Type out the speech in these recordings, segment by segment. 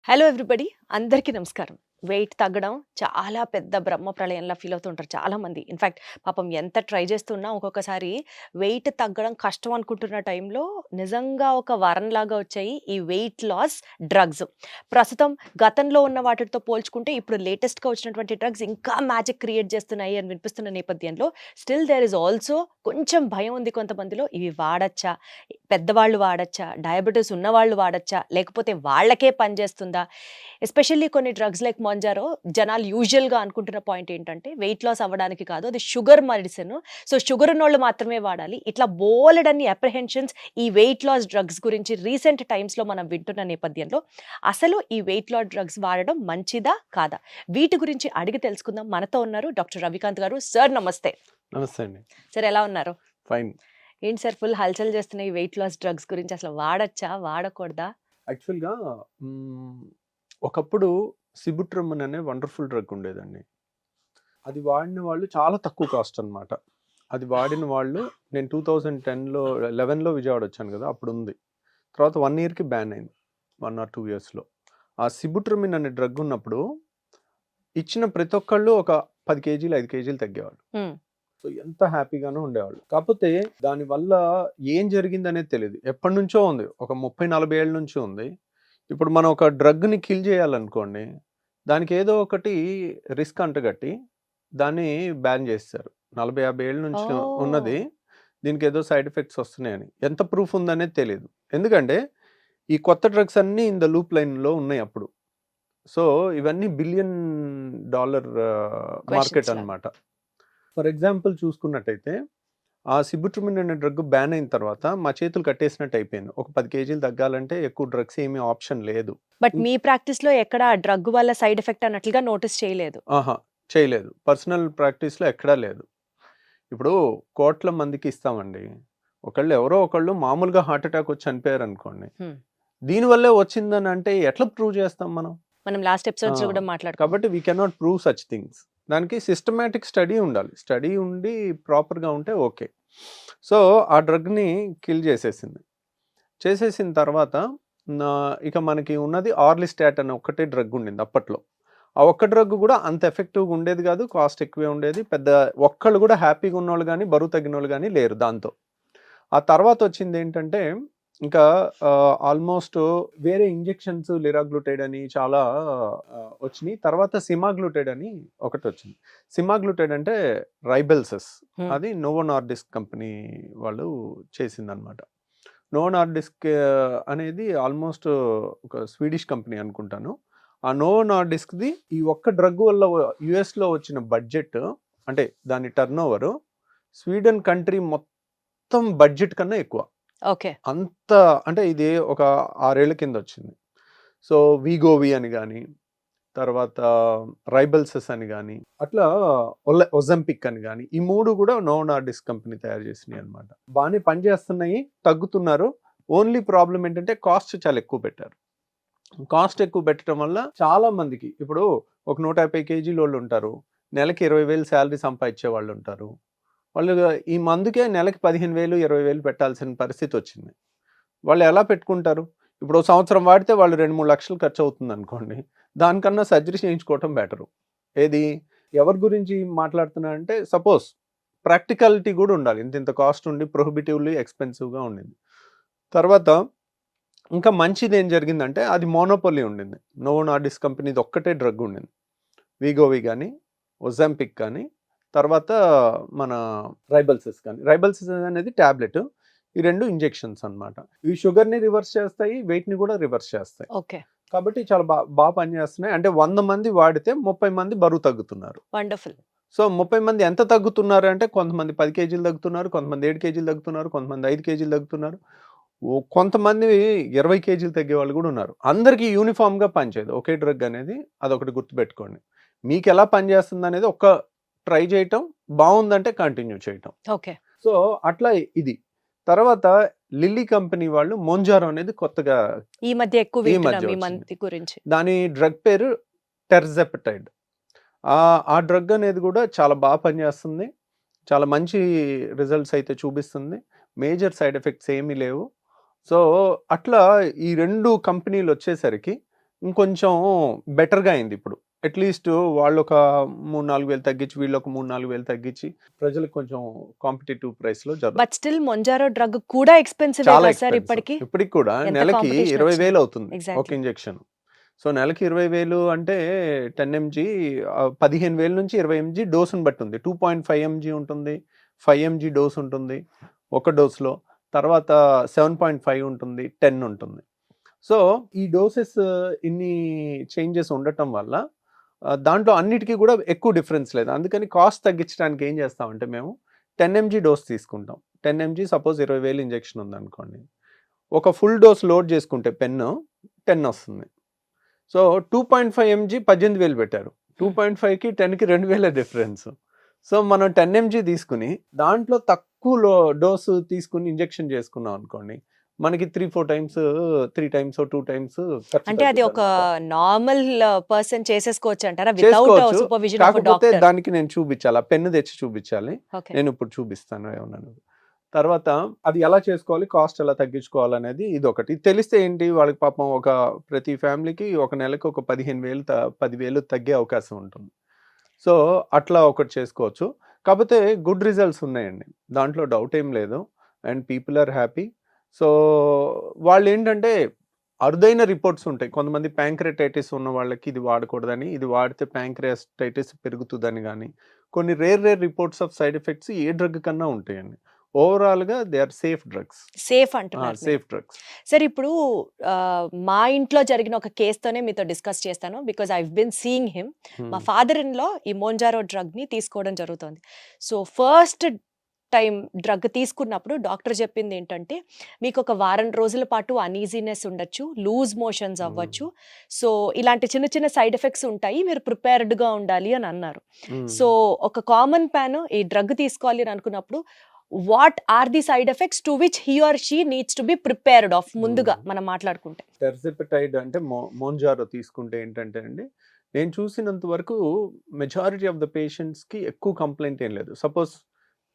Hello everybody అందరికీ నమస్కారం. Wait తగ్గడం చాలా పెద్ద బ్రహ్మ ప్రళయంలా ఫీల్ అవుతుంటారు చాలామంది. ఇన్‌ఫాక్ట్ పాపం ఎంత ట్రై చేస్తున్నా ఒక్కొక్కసారి వెయిట్ తగ్గడం కష్టం అనుకుంటున్న టైంలో నిజంగా ఒక వరంలాగా వచ్చాయి ఈ వెయిట్ లాస్ డ్రగ్స్. ప్రస్తుతం గతంలో ఉన్న వాటితో పోల్చుకుంటే ఇప్పుడు లేటెస్ట్‌గా వచ్చినటువంటి డ్రగ్స్ ఇంకా మ్యాజిక్ క్రియేట్ చేస్తున్నాయి అని వినిపిస్తున్న నేపథ్యంలో స్టిల్ దేర్ ఈస్ ఆల్సో కొంచెం భయం ఉంది కొంతమందిలో. ఇవి వాడచ్చా? పెద్దవాళ్ళు వాడచ్చా? డయాబెటిస్ ఉన్నవాళ్ళు వాడచ్చా? లేకపోతే వాళ్ళకే పనిచేస్తుందా? ఎస్పెషల్లీ కొన్ని డ్రగ్స్ లైక్ మొంజారో జనాలు యూజువల్‌గా అనుకుంటున్న పాయింట్ ఏంటంటే వెయిట్ లాస్ అవ్వడానికి కాదు. అది షుగర్ మెడిసిన్. సో షుగర్ ఉన్నోళ్ళు మాత్రమే వాడాలి. ఇట్లా బోలెడన్ని అప్రిహెన్షన్స్ ఈ వెయిట్ లాస్ డ్రగ్స్ గురించి రీసెంట్ టైమ్స్‌లో మనం వింటున్న నేపథ్యంలో అసలు ఈ వెయిట్ లాస్ డ్రగ్స్ వాడడం మంచిదా? కాదా? వీటి గురించి అడిగి తెలుసుకుందాం. మనతో ఉన్నారు డాక్టర్ రవికాంత్ గారు. సార్ నమస్తే. నమస్తే అండి. సార్ ఎలా ఉన్నారు? ఫైన్. ఏంటి సార్ ఫుల్ హల్చల్ చేస్తున్నాయి ఈ వెయిట్ లాస్ డ్రగ్స్ గురించి. అసలు వాడచ్చా? వాడకూడదా? యాక్చువల్‌గా ఒకప్పుడు సిబుట్రమన్ అనే వండర్‌ఫుల్ డ్రగ్ ఉండేదండి. అది వాడిన వాళ్ళు చాలా తక్కువ కాస్ట్ అనమాట. అది వాడిన వాళ్ళు నేను 2010లో 11లో విజయవాడ వచ్చాను కదా! అప్పుడుంది. తర్వాత 1 ఇయర్‌కి బ్యాన్ అయింది. 1 ఆర్ 2 ఇయర్స్‌లో. ఆ సిబుట్రమిన్ అనే డ్రగ్ ఉన్నప్పుడు ఇచ్చిన ప్రతి ఒక్కళ్ళు ఒక 10 కేజీలు, 5 కేజీలు తగ్గేవాళ్ళు. హ్మ్. సో ఎంత హ్యాపీగానూ ఉండేవాళ్ళు. కాకపోతే దానివల్ల ఏం జరిగిందనేది తెలీదు. ఎప్పటినుంచో ఉంది. ఒక 30, 40 ఏళ్ల నుంచి ఉంది. ఇప్పుడు మనం ఒక డ్రగ్‌ని కిల్ చేయాలనుకోండి, దానికి ఏదో ఒకటి రిస్క్ అంటగట్టి దాన్ని బ్యాన్ చేసేశారు. 40, 50 ఏళ్ల నుంచి ఉన్నది. ఓహ్! దీనికి ఏదో సైడ్ ఎఫెక్ట్స్ వస్తున్నాయని. ఎంత ప్రూఫ్ ఉందనేది తెలీదు. ఎందుకంటే ఈ కొత్త డ్రగ్స్ అన్నీ ఇన్ ద లూప్ లైన్‌లో ఉన్నాయి అప్పుడు. సో ఇవన్నీ బిలియన్ డాలర్ మార్కెట్ క్వెషన్స్ లాగా. అన్నమాట. ఫర్ ఎగ్జాంపుల్ చూసుకున్నట్టయితే ఆ సిబుట్రమిన్ అనే డ్రగ్ బ్యాన్ అయిన తర్వాత మా చేతులు కట్టేసినట్టు అయిపోయింది. ఒక 10 కేజీలు తగ్గాలంటే ఎక్కువ డ్రగ్స్ ఏమీ ఆప్షన్ లేదు. బట్ మీ ప్రాక్టీస్‌లో ఎక్కడ ఆ డ్రగ్ వల్ల సైడ్ ఎఫెక్ట్ అన్నట్లుగా నోటీస్ చేయలేదు. ఆహా! చేయలేదు. పర్సనల్ ప్రాక్టీస్‌లో ఎక్కడా లేదు. ఇప్పుడు కోట్ల మందికి ఇస్తామండి. ఎవరో ఒకళ్ళు మామూలుగా హార్ట్ అటాక్ వచ్చి చనిపోయారనుకోండి. హ్మ్. దీనివల్లే వచ్చిందని అంటే ఎట్లా ప్రూవ్ చేస్తాం మనం? మనం లాస్ట్ ఎపిసోడ్స్‌లో ఆ! కూడా మాట్లాడుకున్నాం. కాబట్టి we cannot prove such things. దానికి సిస్టమాటిక్ స్టడీ ఉండాలి. స్టడీ ఉండి ప్రాపర్‌గా ఉంటే ఓకే. సో ఆ డ్రగ్‌ని కిల్ చేసేసింది. చేసేసిన తర్వాత ఇక మనకి ఉన్నది ఆర్లిస్టాట్ అనే ఒక్కటే డ్రగ్ ఉండింది అప్పట్లో. ఆ ఒక్క డ్రగ్ కూడా అంత ఎఫెక్టివ్‌గా ఉండేది కాదు. కాస్ట్ ఎక్కువే ఉండేది. పెద్ద ఒక్కళ్ళు కూడా హ్యాపీగా ఉన్నోళ్ళు గానీ, బరువు తగ్గినోళ్ళు గానీ లేరు దాంతో. ఆ తర్వాత వచ్చిందేంటంటే ఇంకా ఆల్మోస్ట్ వేరే ఇంజెక్షన్స్ లిరాగ్లూటైడ్ అని చాలా వచ్చినాయి. తర్వాత సిమాగ్లూటైడ్ అని ఒకటొచ్చింది. సిమాగ్లూటైడ్ అంటే రైబెల్సస్. హ్మ్. అది నోవో నార్డిస్క్ కంపెనీ వాళ్ళు చేసిందనమాట. నోవో నార్డిస్క్ అనేది ఆల్మోస్ట్ ఒక స్వీడిష్ కంపెనీ అనుకుంటాను. ఆ నోవో నార్డిస్క్‌ది ఈ ఒక్క డ్రగ్ వల్ల యూఎస్‌లో వచ్చిన బడ్జెట్ అంటే దాని టర్నోవర్ స్వీడన్ కంట్రీ మొత్తం బడ్జెట్ కన్నా ఎక్కువ. ఓకే. అంత అంటే ఇది ఒక 6 ఏళ్ల కింద వచ్చింది. సో వీగోవి అని గాని, తర్వాత రైబెల్సస్ అని గాని, అట్లా ఒజెంపిక్ అని గాని, ఈ 3 కూడా నోవో నార్డిస్క్ కంపెనీ తయారు చేసినాయి అన్నమాట. బానే పనిచేస్తున్నాయి, తగ్గుతున్నారు. ఓన్లీ ప్రాబ్లమ్ ఏంటంటే కాస్ట్ చాలా ఎక్కువ పెట్టారు. కాస్ట్ ఎక్కువ పెట్టడం వల్ల చాలా మందికి ఇప్పుడు ఒక 150 కేజీలోళ్ళు ఉంటారు. నెలకి 20,000 సాలరీ సంపాదించే వాళ్ళు ఉంటారు. వాళ్ళు ఈ మందుకే నెలకి 15,000, 20,000 పెట్టాల్సిన పరిస్థితి వచ్చింది. వాళ్ళు ఎలా పెట్టుకుంటారు? ఇప్పుడు ఓ సంవత్సరం వాడితే వాళ్ళు 2, 3 లక్షలు ఖర్చు అవుతుంది అనుకోండి. దానికన్నా సర్జరీ చేయించుకోవటం బెటరు. ఏది? ఎవరి గురించి మాట్లాడుతున్నానంటే సపోజ్ ప్రాక్టికాలిటీ కూడా ఉండాలి. ఇంత కాస్ట్ ఉండి ప్రొహిబిటివ్‌లీ ఎక్స్‌పెన్సివ్‌గా ఉండింది. తర్వాత ఇంకా మంచిది ఏం జరిగిందంటే అది మోనోపోలీ ఉండింది. నోవో నార్డిస్క్ కంపెనీది ఒక్కటే డ్రగ్ ఉండింది. వీగోవి గానీ, ఒజెంపిక్ కానీ, తర్వాత మన రైబెల్సస్ కానీ. రైబెల్సస్ అనేది టాబ్లెట్. ఈ 2 ఇంజెక్షన్స్ అన్నమాట. ఇవి షుగర్‌ని రివర్స్ చేస్తాయి, వెయిట్‌ని కూడా రివర్స్ చేస్తాయి. ఓకే. కాబట్టి చాలా పనిచేస్తున్నాయి. అంటే 100 మంది వాడితే 30 మంది బరువు తగ్గుతున్నారు. వండర్‌ఫుల్. సో 30 మంది ఎంత తగ్గుతున్నారు అంటే కొంతమంది 10 కేజీలు తగ్గుతున్నారు, కొంతమంది 7 కేజీలు తగ్గుతున్నారు, కొంతమంది 5 కేజీలు తగ్గుతున్నారు. కొంతమంది 20 కేజీలు తగ్గేవాళ్ళు కూడా ఉన్నారు. అందరికీ యూనిఫామ్‌గా పనిచేయదు. ఒకే డ్రగ్ అనేది అదొకటి గుర్తుపెట్టుకోండి. మీకెలా పనిచేస్తుందనేది ట్రై చేయటం, బావుందంటే కంటిన్యూ చేయటం. ఓకే. సో అట్లా ఇది. తర్వాత లిల్లీ కంపెనీ వాళ్ళు మొంజారో అనేది కొత్తగా ఈ మధ్య ఎక్కువ వింటున్నాం ఈ వచ్చింది. మంత్ గురించి. దాని డ్రగ్ పేరు టెర్జెప్టైడ్. ఆ డ్రగ్ అనేది కూడా చాలా పనిచేస్తుంది. చాలా మంచి రిజల్ట్స్ అయితే చూపిస్తుంది. మేజర్ సైడ్ ఎఫెక్ట్స్ ఏమీ లేవు. సో అట్లా ఈ 2 కంపెనీలు వచ్చేసరికి ఇంకొంచెం బెటర్గా అయింది ఇప్పుడు. అట్లీస్ట్ వాళ్ళు ఒక 3-4 వేలు తగ్గించి, వీళ్ళు ఒక 3-4 వేలు తగ్గించి ప్రజలకు కొంచెం కాంపిటేటివ్ ప్రైస్లో జరుగుతుంది. బట్ స్టిల్ మొంజారో డ్రగ్ కూడా ఎక్స్పెన్సివ్ చాలా సార్ ఎక్స్పెన్సివ్ ఇప్పటికి. ఇప్పటికి కూడా ఎంత నెలకి competition 20,000 వచ్చినా. అవుతుంది ఒక Exactly. ఇంజెక్షన్. సో నెలకి 20,000 అంటే 10 mg 15,000 నుంచి 20 mg డోసును బట్టి ఉంది. 2.5 mg ఉంటుంది, 5 mg డోస్ ఉంటుంది ఒక డోస్లో, తర్వాత 7.5 ఉంటుంది, 10 ఉంటుంది. సో ఈ డోసెస్ ఇన్ని చేంజెస్ ఉండటం వల్ల దాంట్లో అన్నిటికీ కూడా ఎక్కువ డిఫరెన్స్ లేదు. అందుకని కాస్ట్ తగ్గించడానికి ఏం చేస్తామంటే మేము 10 mg డోస్ తీసుకుంటాం. 10 mg సపోజ్ 20,000 ఇంజెక్షన్ ఉందనుకోండి, ఒక ఫుల్ డోస్ లోడ్ చేసుకుంటే పెన్ను 10 వస్తుంది. సో 2.5 mg 18,000 పెట్టారు, 2.5కి 10కి 2,000 డిఫరెన్స్. సో మనం 10 mg తీసుకుని దాంట్లో తక్కువ డోసు తీసుకుని ఇంజెక్షన్ చేసుకున్నాం అనుకోండి, మనకి 3-4 టైమ్స్ 3 టైమ్స్ 2 టైమ్స్ అంటే అది ఒక నార్మల్ పర్సన్ చేసేసుకోవచ్చు అంటారా వితౌట్ చేసుకోవచ్చు. సూపర్విజన్ ఆఫ్ కాకపోతే డాక్టర్? దానికి నేను చూపించాలి, ఆ పెన్ను తెచ్చి చూపించాలి. ఓకే. నేను ఇప్పుడు చూపిస్తాను ఏమన్నా. తర్వాత అది ఎలా చేసుకోవాలి, కాస్ట్ ఎలా తగ్గించుకోవాలనేది ఇది ఒకటి తెలిస్తే ఏంటి, వాళ్ళకి పాపం ఒక ప్రతి ఫ్యామిలీకి ఒక నెలకు ఒక 15,000 10,000 తగ్గే అవకాశం ఉంటుంది. సో అట్లా ఒకటి చేసుకోవచ్చు. కాకపోతే గుడ్ రిజల్ట్స్ ఉన్నాయండి, దాంట్లో డౌట్ ఏం లేదు. And people are happy. So వాళ్ళు ఏంటంటే అరుదైన రిపోర్ట్స్ ఉంటాయి. కొంతమంది ప్యాంక్రెటైటిస్ ఉన్న వాళ్ళకి ఇది వాడకూడదని, ఇది వాడితే ప్యాంక్రియాటైటిస్ పెరుగుతుందని, కానీ కొన్ని rare reports of side effects ఏ డ్రగ్ కన్నా ఉంటాయండి. ఓవరాల్గా they are safe drugs. Safe అంటున్నారు మీరు. Safe drugs. సార్ ఇప్పుడు మా ఇంట్లో జరిగిన ఒక కేసుతోనే మీతో డిస్కస్ చేస్తాను, because I been seeing him. మా ఫాదర్ ఇన్ లో ఈ మోంజారో డ్రగ్ ని తీసుకోవడం జరుగుతుంది. సో ఫస్ట్ టైం డ్రగ్ తీసుకున్నప్పుడు డాక్టర్ చెప్పింది ఏంటంటే, మీకు ఒక వారం రోజుల పాటు అనీజీనెస్ ఉండొచ్చు, లూజ్ మోషన్స్ అవ్వచ్చు, సో ఇలాంటి చిన్న చిన్న సైడ్ ఎఫెక్ట్స్ ఉంటాయి, మీరు ప్రిపేర్డ్గా ఉండాలి అని అన్నారు. సో ఒక కామన్ ప్యాన్ ఈ డ్రగ్ తీసుకోవాలి అని అనుకున్నప్పుడు what are the side effects to which he or she needs to be prepared of ముందుగా మనం మాట్లాడుకుంటే? టెర్సిపెటైడ్ అంటే మోంజారో తీసుకుంటే ఏంటంటే అండి, నేను చూసినంత వరకు మెజారిటీ ఆఫ్ ద పేషెంట్స్కి ఎక్కువ కంప్లైంట్ ఏం లేదు. సపోజ్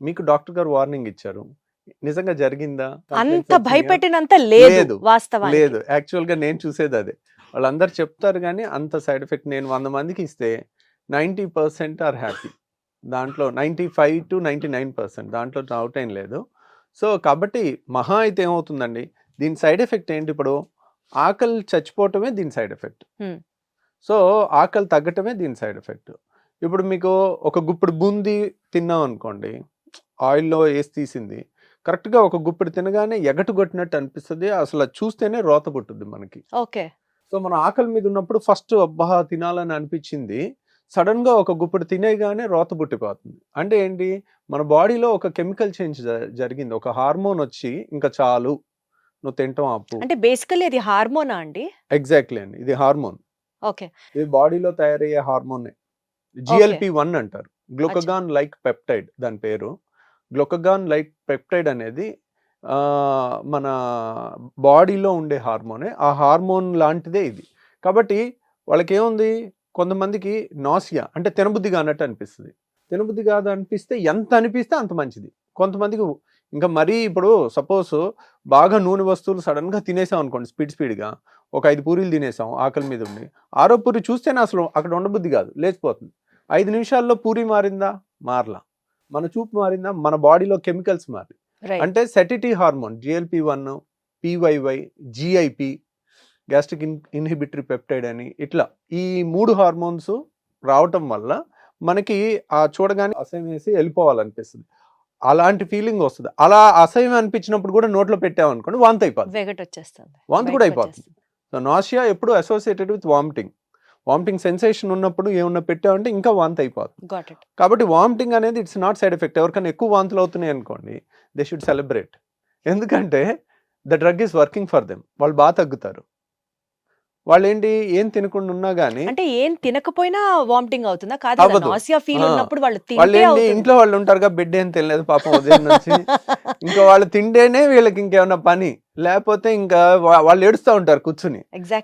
మీకు డాక్టర్ గారు వార్నింగ్ ఇచ్చారు, నిజంగా జరిగిందా? అంత భయపెట్టినంత లేదు వాస్తవానికి. లేదు, యాక్చువల్గా నేను చూసేది అదే. వాళ్ళందరూ చెప్తారు కానీ అంత సైడ్ ఎఫెక్ట్ నేను 100 మందికి ఇస్తే 90% ఆర్ హ్యాపీ. దాంట్లో 95 to 99%, దాంట్లో డౌట్ ఏం లేదు. సో కాబట్టి మహా అయితే ఏమవుతుందండి, దీని సైడ్ ఎఫెక్ట్ ఏంటి, ఇప్పుడు ఆకలి చచ్చిపోవటమే దీని సైడ్ ఎఫెక్ట్. సో ఆకలి తగ్గటమే దీని సైడ్ ఎఫెక్ట్. ఇప్పుడు మీకు ఒక గుప్పుడు బూందీ తిన్నాం అనుకోండి, ఆయిల్లో వేసి తీసింది, కరెక్ట్గా ఒక గుప్పుడు తినగానే ఎగటు కొట్టినట్టు అనిపిస్తుంది, అసలు చూస్తేనే రోత పుట్టుద్ది మనకి. ఓకే. సో మన ఆకలి మీద ఉన్నప్పుడు ఫస్ట్ అబ్బా తినాలని అనిపించింది, సడన్గా ఒక గుప్పుడు తినేగానే రోత పుట్టిపోతుంది. అంటే ఏంటి, మన బాడీలో ఒక కెమికల్ చేంజ్ జరిగింది, ఒక హార్మోన్ వచ్చి ఇంకా చాలు నువ్వు తింటాం ఆపు. అంటే బేసికల్లీ ఇది హార్మోనా అండి? ఎగ్జాక్ట్లీ అండి, ఇది హార్మోన్. ఓకే. ఇది బాడీలో తయారయ్యే హార్మోన్, GLP-1 అంటారు, గ్లూకగాన్ లైక్ పెప్టైడ్ దాని పేరు. గ్లూకగాన్ లైక్ పెప్టైడ్ అనేది మన బాడీలో ఉండే హార్మోనే, ఆ హార్మోన్ లాంటిదే ఇది. కాబట్టి వాళ్ళకి ఏముంది, కొంతమందికి నాసియా అంటే తినబుద్ధిగా అన్నట్టు అనిపిస్తుంది. తినబుద్ధి కాదు అనిపిస్తే ఎంత అనిపిస్తే అంత మంచిది. కొంతమందికి ఇంకా మరీ ఇప్పుడు సపోజ్ బాగా నూనె వస్తువులు సడన్గా తినేసాం అనుకోండి, స్పీడ్గా ఒక 5 పూరీలు తినేసాం ఆకలి మీద ఉండి, 6వ పూరి చూస్తేనే అసలు అక్కడ ఉండబుద్ధి కాదు, లేచిపోతుంది. 5 నిమిషాల్లో పూరి మారిందా? మారలా. మన చూపు మారిందా? మన బాడీలో కెమికల్స్ మారి. అంటే satiety hormone GLP-1, PYY, GIP, gastric inhibitory peptide అని, ఇట్లా ఈ 3 హార్మోన్స్ రావటం వల్ల మనకి ఆ చూడగానే అసహ్యం వేసి వెళ్ళిపోవాలనిపిస్తుంది, అలాంటి ఫీలింగ్ వస్తుంది. అలా అసహ్యం అనిపించినప్పుడు కూడా నోట్లో పెట్టామనుకోండి వాంతి అయిపోతుంది, వాంతి కూడా అయిపోతుంది. సో నాసియా ఎప్పుడు అసోసియేటెడ్ విత్ వామిటింగ్ సెన్సేషన్ ఉన్నప్పుడు ఏమన్నా పెట్టామంటే ఇంకా వాంతి అయిపోతుంది. కాబట్టి వామిటింగ్ అనేది ఇట్స్ నాట్ సైడ్ ఎఫెక్ట్. ఎవరికైనా ఎక్కువ వాంతులు అవుతున్నాయి అనుకోండి, దే షుడ్ సెలబ్రేట్, ఎందుకంటే the drug is working for them. వాళ్ళు బాగా తగ్గుతారు. వాళ్ళు ఏంటి, ఏం తినకుండా ఉన్నా గానీ, అంటే ఏం తినకపోయినా వామిటింగ్ అవుతుందా? కాదు, అవ్వదు. నాసియా ఫీల్ ఉన్నప్పుడు వాళ్ళు ఏంటి, ఇంట్లో వాళ్ళు ఉంటారుగా, బెడ్ ఏం తినలేదు పాపం ఉదయం నుంచి, ఇంకా వాళ్ళు తింటేనే వీళ్ళకి ఇంకేమన్నా పని, లేకపోతే ఇంకా వాళ్ళు ఏడుస్తూ ఉంటారు కూర్చుని.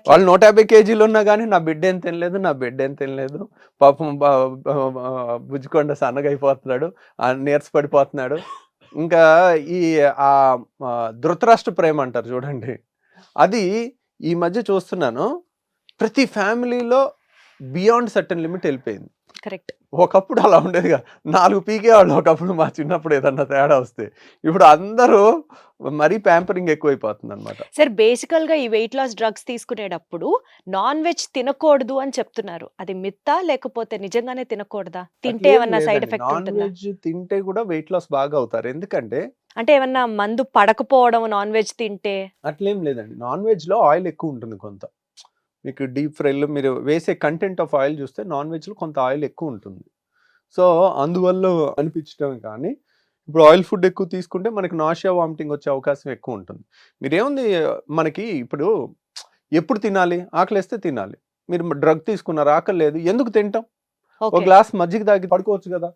వాళ్ళు 150 kgs ఉన్నా కానీ నా బిడ్డ ఏం తినలేదు, పాపం బుజ్జికొండ సన్నగా అయిపోతున్నాడు, నీరస పడిపోతున్నాడు. ఇంకా ఈ ధృతరాష్ట్ర ప్రేమ అంటారు చూడండి, అది ఈ మధ్య చూస్తున్నాను. ప్రతి ఫ్యామిలీలో బియాండ్ సర్టన్ లిమిట్ వెళ్ళిపోయింది. కరెక్ట్. ఒకప్పుడు అలా ఉండేదిగా, 4 పీకేవాళ్ళు ఒకప్పుడు మా చిన్నప్పుడు ఏదన్నా తేడా వస్తే. ఇప్పుడు అందరూ మరీ ప్యాంపరింగ్ ఎక్కువైపోతుందన్నమాట. సార్ బేసికల్‌గా ఈ వెయిట్ లాస్ డ్రగ్స్ తీసుకునేటప్పుడు నాన్ వెజ్ తినకూడదు అని చెప్తున్నారు. అది మిత్తా? లేకపోతే నిజంగానే తినకూడదా? తింటే అట్లేం ఏమన్నా సైడ్ లేదండి. ఎఫెక్ట్ నాన్ ఉంటుందా? వెజ్ తింటే కూడా వెయిట్ లాస్ బాగా అవుతారు. ఎందుకంటే అంటే ఏమన్నా మందు పడకపోవడం నాన్ వెజ్ తింటే? అట్లేం లేదండి. నాన్ వెజ్‌లో ఆయిల్ ఎక్కువ ఉంటుంది కొంత. మీకు డీప్ ఫ్రైలో మీరు వేసే కంటెంట్ ఆఫ్ ఆయిల్ చూస్తే నాన్ వెజ్‌లో కొంత ఆయిల్ ఎక్కువ ఉంటుంది. సో, అందువల్ల అనిపించడమే కానీ, ఇప్పుడు ఆయిల్ ఫుడ్ ఎక్కువ తీసుకుంటే మనకి నాషియా, వామిటింగ్ వచ్చే అవకాశం ఎక్కువ ఉంటుంది. మీరేముంది, మనకి ఇప్పుడు ఎప్పుడు తినాలి? ఆకలేస్తే తినాలి. మీరు డ్రగ్ తీసుకున్నారు, ఆకలి లేదు, ఎందుకు తింటాం? ఒక ఓకే. గ్లాస్ మజ్జిగ తాగి పడుకోవచ్చు కదా!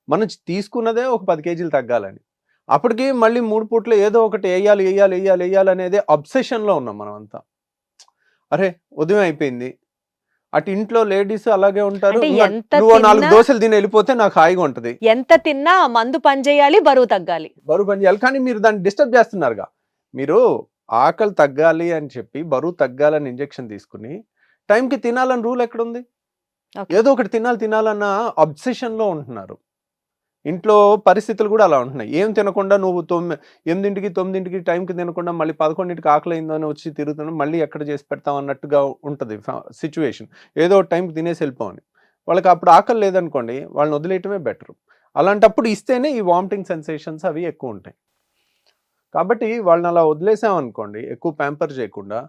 మనం తీసుకున్నదే ఒక 10 కేజీలు తగ్గాలని. అప్పటికి మళ్ళీ 3 పూటలు ఏదో ఒకటి ఎయ్యాలి అబ్సెషన్‌లో ఉన్నాం మనమంతా. అరే! ఉదయం అయిపోయింది. అటు ఇంట్లో లేడీస్ అలాగే ఉంటారు. అంటే ఇంగ ఎంత నువ్వో 4 తిన్నా దోసలు తిని ఎళ్ళిపోతే నాకు హాయిగా ఉంటది. ఎంత తిన్నా ఆ మందు పనిచేయాలి, బరువు తగ్గాలి. బరువు పని చేయాలి. కానీ మీరు దాన్ని డిస్టర్బ్ చేస్తున్నారుగా. మీరు ఆకలి తగ్గాలి అని చెప్పి, బరువు తగ్గాలని ఇంజెక్షన్ తీసుకొని, టైంకి తినాలని రూల్ ఎక్కడుంది? ఓకే. ఏదో ఒకటి తినాలన్న అబ్సెషన్‌లో ఉంటున్నారు. ఇంట్లో పరిస్థితులు కూడా అలా ఉంటున్నాయి. ఏం తినకుండా నువ్వు 8కి 9కి టైంకి తినకుండా మళ్ళీ 11కి ఆకలైందని వచ్చి తిరుగుతున్నావు, మళ్ళీ ఎక్కడ చేసి పెడతాం అన్నట్టుగా ఉంటది సిచ్యువేషన్. ఏదో ఒక టైంకి తినేసి వెళ్ళిపోవని. వాళ్ళకి అప్పుడు ఆకలి లేదనుకోండి, వాళ్ళని వదిలేయటమే బెటర్. అలాంటప్పుడు ఇస్తేనే ఈ వామిటింగ్ సెన్సేషన్స్ అవి ఎక్కువ ఉంటాయి. కాబట్టి వాళ్ళని అలా వదిలేసామనుకోండి, ఎక్కువ ప్యాంపర్ చేయకుండా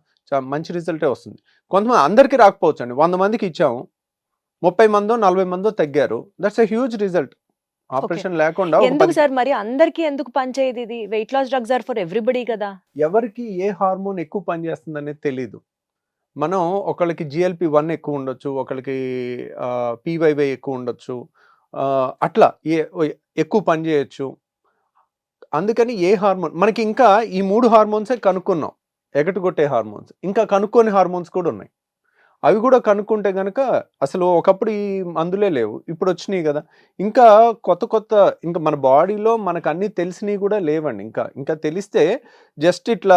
మంచి రిజల్టే వస్తుంది. కొంతమంది అందరికీ రాకపోవచ్చండి. 100 మందికి ఇచ్చాము, 30 మందో 40 మందో తగ్గారు. That's a huge result. Okay. Operation లేకుండా ఒక ఎందుకు 10 సార్ మరి అందరికీ ఎందుకు పనిచేయదు ఇది? Weight loss drugs are for everybody కదా! ఎవరికి ఏ హార్మోన్ ఎక్కువ పనిచేస్తుందనేది తెలీదు. మనం ఒకళ్ళకి GLP-1 ఎక్కువ ఉండొచ్చు, ఒకళ్ళకి PYY ఎక్కువ ఉండొచ్చు. అట్లా ఎక్కువ పని చేయొచ్చు. అందుకని ఏ హార్మోన్ మనకి ఇంకా ఈ 3 హార్మోన్సే కనుక్కున్నాం. ఎగటుగొట్టే హార్మోన్స్. ఇంకా కనుక్కోని హార్మోన్స్ కూడా ఉన్నాయి. అవి కూడా కనుక్కుంటే గనక అసలు ఒకప్పుడు ఈ మందులే లేవు. ఇప్పుడు వచ్చినాయి కదా! ఇంకా కొత్త ఇంకా మన బాడీలో మనకు అన్నీ తెలిసినవి కూడా లేవండి ఇంకా. ఇంకా తెలిస్తే జస్ట్ ఇట్లా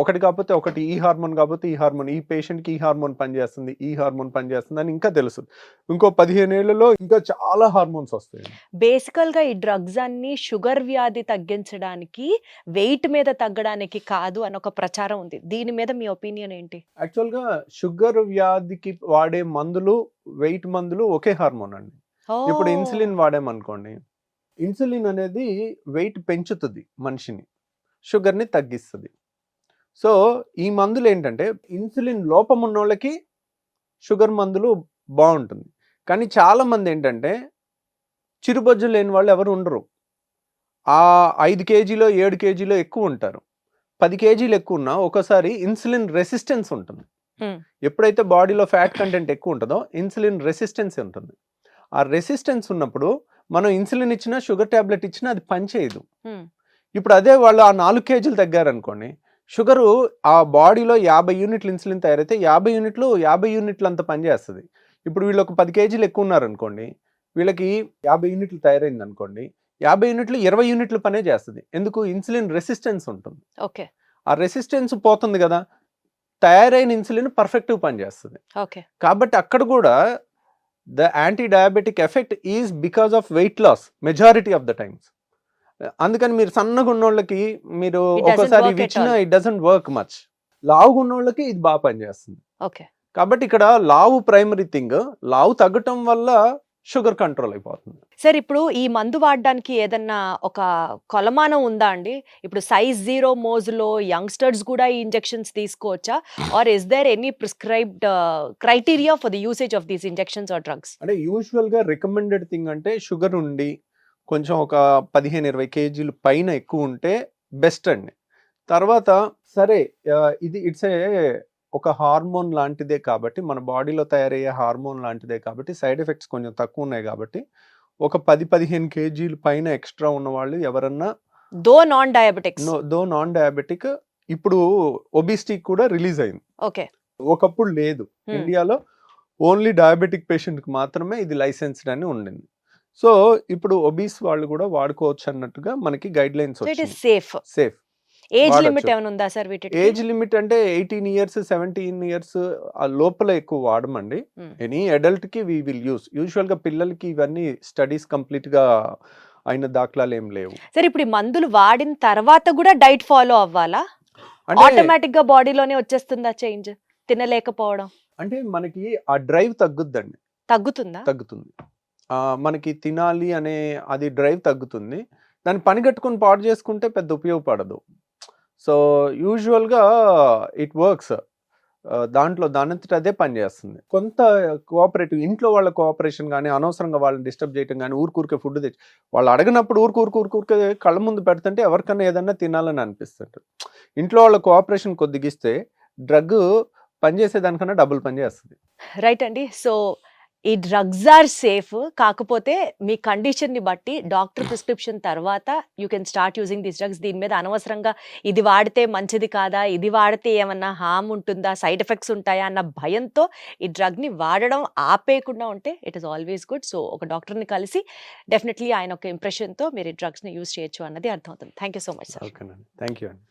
ఒకటి కాకపోతే ఒకటి, ఈ హార్మోన్ కాకపోతే ఈ హార్మోన్, ఈ పేషెంట్‌కి ఈ హార్మోన్ పనిచేస్తుంది, ఈ హార్మోన్ పనిచేస్తుంది అని ఇంకా తెలుసు. ఇంకో 15 ఏళ్లలో ఇంకా చాలా హార్మోన్స్ వస్తాయండి. బేసికల్‌గా ఈ డ్రగ్స్ అన్నీ షుగర్ వ్యాధి తగ్గించడానికి, వెయిట్ మీద తగ్గడానికి కాదు అని ఒక ప్రచారం ఉంది. దీని మీద మీ ఒపీనియన్ ఏంటి? యాక్చువల్‌గా షుగర్ వ్యాధికి వాడే మందులు, వెయిట్ మందులు ఒకే హార్మోన్ అండి. ఇప్పుడు ఓహ్! ఇన్సులిన్ వాడామనుకోండి, ఇన్సులిన్ అనేది వెయిట్ పెంచుతుంది మనిషిని, షుగర్‌ని తగ్గిస్తది. సో, ఈ మందులు ఏంటంటే ఇన్సులిన్ లోపం ఉన్నోళ్ళకి షుగర్ మందులు బావుంటుంది. కానీ చాలామంది ఏంటంటే చిరుబొజ్జు లేని వాళ్ళు ఎవరు ఉండరు. 5 కేజీలో, 7 కేజీలో ఎక్కువ ఉంటారు. 10 కేజీలు ఎక్కువ ఉన్నా ఒక్కోసారి ఇన్సులిన్ రెసిస్టెన్స్ ఉంటుంది. హ్మ్. ఎప్పుడైతే బాడీలో ఫ్యాట్ కంటెంట్ ఎక్కువ ఉంటుందో ఇన్సులిన్ రెసిస్టెన్స్ ఉంటుంది. ఆ రెసిస్టెన్స్ ఉన్నప్పుడు మనం ఇన్సులిన్ ఇచ్చినా, షుగర్ టాబ్లెట్ ఇచ్చినా అది పనిచేయదు. హ్మ్. ఇప్పుడు అదే వాళ్ళు ఆ 4 కేజీలు తగ్గారనుకోండి, షుగరు ఆ బాడీలో 50 యూనిట్లు ఇన్సులిన్ తయారైతే 50 యూనిట్లు అంత పనిచేస్తుంది. ఇప్పుడు వీళ్ళు ఒక 10 కేజీలు ఎక్కువ ఉన్నారనుకోండి, వీళ్ళకి 50 యూనిట్లు తయారైంది అనుకోండి, 50 యూనిట్లు 20 యూనిట్లు పనే చేస్తుంది. ఎందుకు? ఇన్సులిన్ రెసిస్టెన్స్ ఉంటుంది. ఓకే. ఆ రెసిస్టెన్స్ పోతుంది కదా, తయారైన ఇన్సులిన్ పర్ఫెక్ట్‌గా పనిచేస్తుంది. ఓకే. కాబట్టి అక్కడ కూడా the anti diabetic effect is because of weight loss majority of the times. అందుకని మీరు సన్నగా ఉన్నోళ్ళకి మీరు It doesn't ఒక్కోసారి work ఇవి at ఇచ్చినా all. It doesn't work much. లావుగా ఉన్నోళ్ళకి ఇది బాగా పనిచేస్తుంది. ఓకే. కాబట్టి ఇక్కడ లావు ప్రైమరీ థింగ్. లావు తగ్గటం వల్ల షుగర్ కంట్రోల్ అయిపోతుంది. సార్ ఇప్పుడు ఈ మందు వాడడానికి ఏదన్నా ఒక కొలమానం ఉందా అండి? ఇప్పుడు సైజ్ 0 మోజులో యంగ్‌స్టర్స్ కూడా ఈ ఇంజెక్షన్స్ తీసుకోవచ్చా? Or is there any prescribed criteria for the usage of these injections or drugs? అంటే యూజువల్‌గా రికమెండెడ్ థింగ్ అంటే షుగర్ ఉండి కొంచెం ఒక 15-20 కేజీలు పైన ఎక్కువ ఉంటే బెస్ట్ అండి. తర్వాత సరే ఇది ఇట్స్ ఒక హార్మోన్ లాంటిదే కాబట్టి, మన బాడీలో తయారయ్యే హార్మోన్ లాంటిదే కాబట్టి సైడ్ ఎఫెక్ట్స్ కొంచెం తక్కువ ఉన్నాయి కాబట్టి ఒక 10-15 కేజీలు పైన ఎక్స్ట్రా ఉన్న వాళ్ళు ఎవరన్నా దో నాన్ డయాబెటిక్స్. నాన్ డయాబెటిక్ ఇప్పుడు ఒబిసిటీ కూడా రిలీజ్ అయింది. ఓకే. ఒకప్పుడు లేదు. ఇండియాలో ఓన్లీ డయాబెటిక్ పేషెంట్కి మాత్రమే ఇది లైసెన్స్డ్ అని ఉండింది. సో ఇప్పుడు ఒబీస్ వాళ్ళు కూడా వాడుకోవచ్చు అన్నట్టుగా మనకి గైడ్ లైన్స్ సో ఇట్ వచ్చినాయి. Is safe. సేఫ్. ఏజ్ వాడొచ్చు. లిమిట్ ఏమైనా ఉందా సార్ వీటికి? ఏజ్ లిమిట్ అంటే 18 ఇయర్స్ 17 ఇయర్స్ ఆ లోపల ఎక్కువ వాడమండి. ఎనీ అడల్ట్ కి వి విల్ యూజువల్ గా పిల్లలకి ఇవన్నీ స్టడీస్ కంప్లీట్ గా అయిన దాఖలాలు ఏం లేవు. సరే ఇప్పుడు ఈ మందులు వాడిన తర్వాత కూడా డైట్ ఫాలో అవ్వాలా? అంటే ఆటోమేటిక్ గా బాడీలోనే వచ్చేస్తుందా చేంజ్ తినలేకపోవడం? అంటే మనకి ఆ డ్రైవ్ తగ్గుద్దండి, తగ్గుతుందా? తగ్గుతుంది. మనకి తినాలి అనే అది డ్రైవ్ తగ్గుతుంది. దాన్ని పని కట్టుకొని పాడు చేసుకుంటే పెద్ద ఉపయోగపడదు. సో యూజువల్గా ఇట్ వర్క్స్. దాంట్లో దానంతట అదే పనిచేస్తుంది. కొంత కోఆపరేటివ్ ఇంట్లో వాళ్ళ కోఆపరేషన్ కానీ, అనవసరంగా వాళ్ళని డిస్టర్బ్ చేయడం కానీ, ఊరికే ఫుడ్ తెచ్చి వాళ్ళు అడగనప్పుడు ఊరికే కళ్ళ ముందు పెడుతుంటే ఎవరికన్నా ఏదన్నా తినాలని అనిపిస్తుంటుంది. ఇంట్లో వాళ్ళ కోఆపరేషన్ కొద్దిగా ఇస్తే డ్రగ్ పనిచేసే దానికన్నా డబుల్ పనిచేస్తుంది. రైట్ అండి. సో ఈ డ్రగ్స్ ఆర్ సేఫ్. కాకపోతే మీ కండిషన్ని బట్టి డాక్టర్ ప్రిస్క్రిప్షన్ తర్వాత you can start using these drugs. దీని మీద అనవసరంగా ఇది వాడితే మంచిది కాదా, ఇది వాడితే ఏమన్నా హార్మ్ ఉంటుందా, సైడ్ ఎఫెక్ట్స్ ఉంటాయా అన్న భయంతో ఈ డ్రగ్ని వాడడం ఆపేయకుండా ఉంటే it is always good. So ఒక డాక్టర్ని కలిసి డెఫినెట్లీ ఆయన ఒక ఇంప్రెషన్తో మీరు ఈ డ్రగ్స్ని యూజ్ చేయొచ్చు అన్నది అర్థమవుతుంది. Thank you so much sir. ఓకేనండి, థ్యాంక్ యూ అండి.